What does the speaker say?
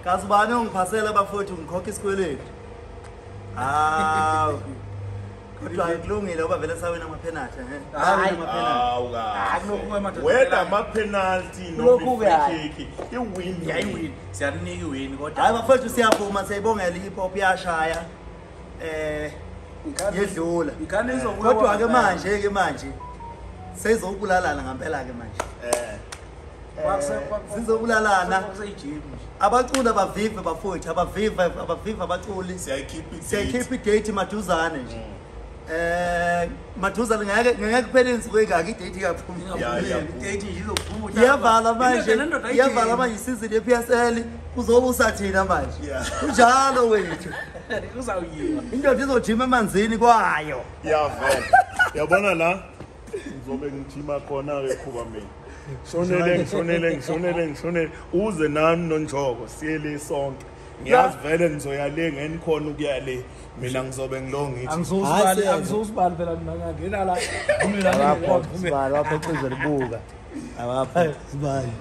Kazi bani ongiphasela abafowethu ngikhokha isikweletu. Hawu. Kodwa akulungile ngoba vele sawina ama-penalty wena ama-penalty no-free kick iwin yayiwin siyaninika iwin kodwa hayi bafowethu siyavuma siyayibongela i-hip-hop yashaya yedlula kodwa-ke manje seyizokubulalana ngempela-ke manje sizobulalana abaculi abavive bafowethu abavive abaculi siyayikhipha idate maduzane nje maduzane ngeke kuphele insuku engaki idate kaphuma iyavala manje isizini ye-PSL kuzoba usathina manje kunjalo wethu indoda izojima emanzini kwayo yabona la ngizobe ngijima khona-ke khuba mina ngishonele uze nami nonjoko siye le sonke ngiyazi vele nizoya le ngenikhona ukuya le mina ngizobe ngilo ngithi angizusibali phela ngingena la sibali wapha ixizwe libuka abapha sibali